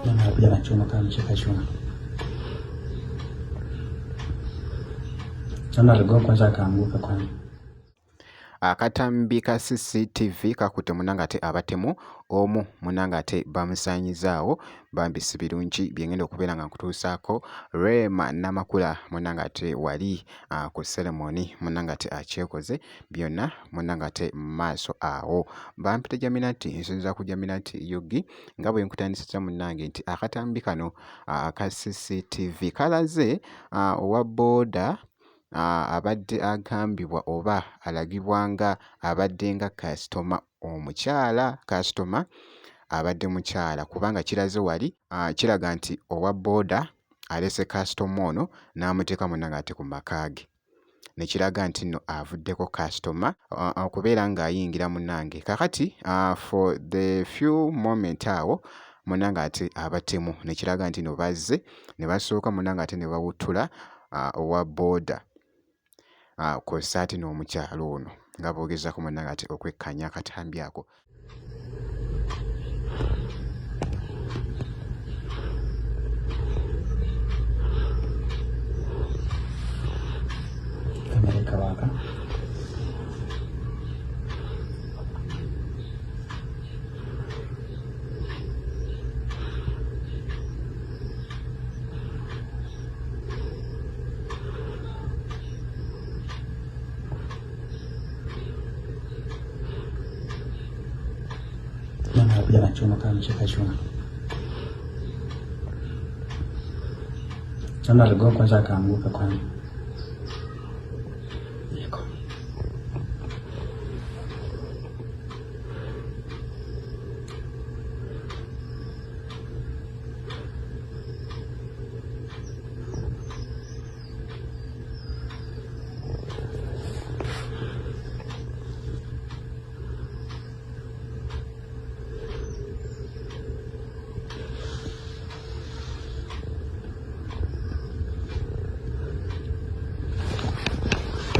Nakuja na chuma kama mshika chuma. Sana ligo kwanza akaanguka kwani. Akatambi ka CCTV kakutte munangate abatemu omu munangate bamusanyizaawo bambisi birungi byengenda okubeera nga nkutuusaako Rema Namakula munangate wali ku ceremony munangate akyekoze byonna munangate maaso awo bampita Jaminati nsonza ku Jaminati Yogi nga bwe nkutandisizza munange nti akatambi kano aka CCTV kalaze owa booda abadde agambibwa oba alagibwa nga abadde nga kasitoma omukyala kasitoma abadde mukyala kubanga kiraze wali kiraga nti owa booda alese kasitoma ono n'amuteeka munangate ku maka ge ne kiraga nti nno avuddeko kasitoma okubeera ng'ayingira munange kakati for the few moment awo munangate abatemu ne kiraga nti no bazze ne basooka munangate ne bawuttula owa booda ko saati n'omukyalo ono nga boogezako munangate okwekkanya akatambi ako. Amerika waka. Nakuja na chuma kama mshika chuma. Sana ligo kwanza akaanguka kwani.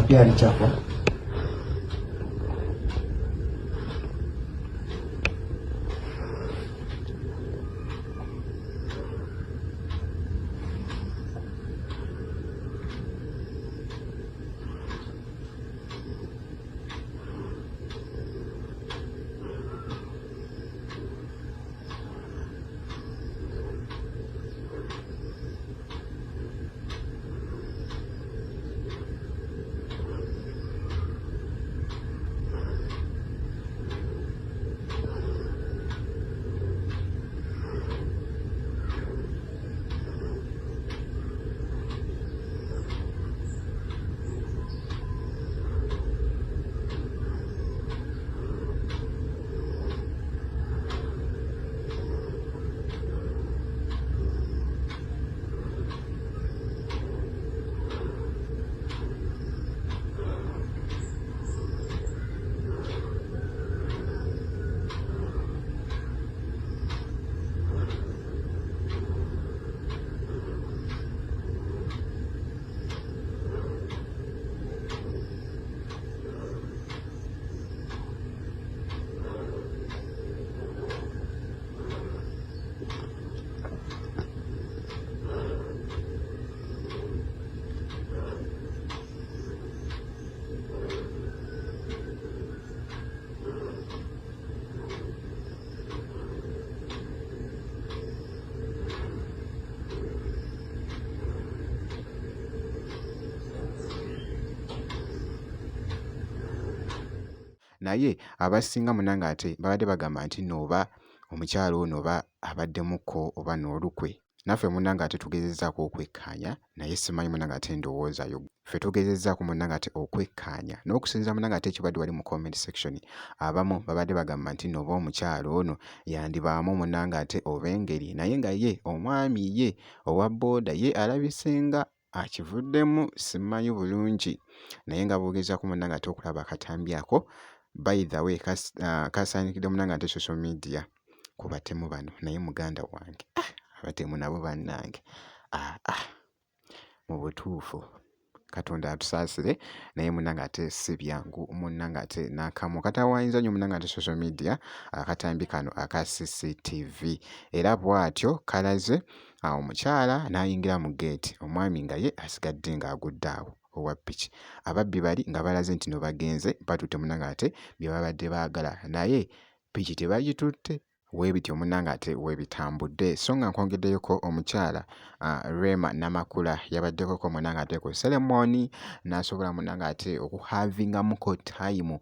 Pia alichapwa. naye abasinga munangate babadde bagamba nti nooba omukyalo ono oba abaddemukko oba n'olukwe naffe munangate tugezezzaako okwekkaanya naye simanyi munangate ndowoozayo ffe tugezezzaako munangate okwekkaanya n'okusinziira munangate ekibadde wali mu comment section abamu babadde bagamba nti nooba omukyalo ono yandibaamu munangate oba engeri naye nga ye omwami ye owa booda ye alabisenga akivuddemu simanyi bulungi naye nga boogezzaako munangate okulaba akatambi ako by the way kasaanyikidde munangate social media ku batemu bano naye muganda wange abatemu nabo bannange mu butuufu Katonda atusaasire naye munnange ate si byangu munnange ate n'akamu katawaanyizza nnyo munnange ate social media akatambi kano aka CCTV era bw'atyo kalaze omukyala n'ayingira mu gate omwami nga ye asigadde ng'agudde awo owa ppiki ababbi bali nga balaze nti no bagenze batutte munnange ate bye babadde baagala naye ppiki tebagitutte weebityo munnange ate weebitambudde so nga nkwongeddeyoko omukyala Rema Namakula yabaddekoko munnange ate ku ceremony n'asobola munnange ate okuhavingamuko time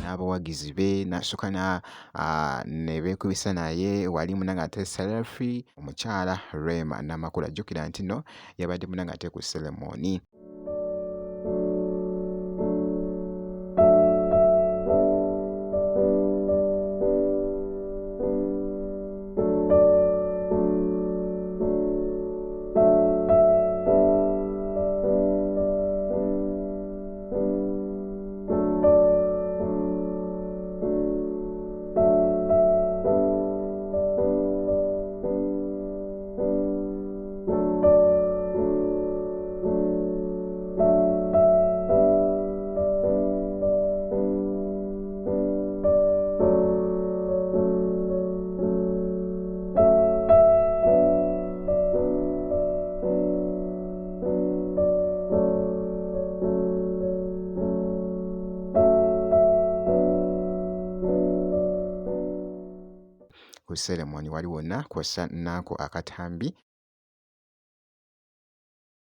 n'abawagizi be n'asooka ne beekubisa naye wali munnange ate selfie omukyala Rema Namakula jjukira nti no yabadde munnange ate ku ceremony. Ku ceremony wali wonna kw'ossa n'ako akatambi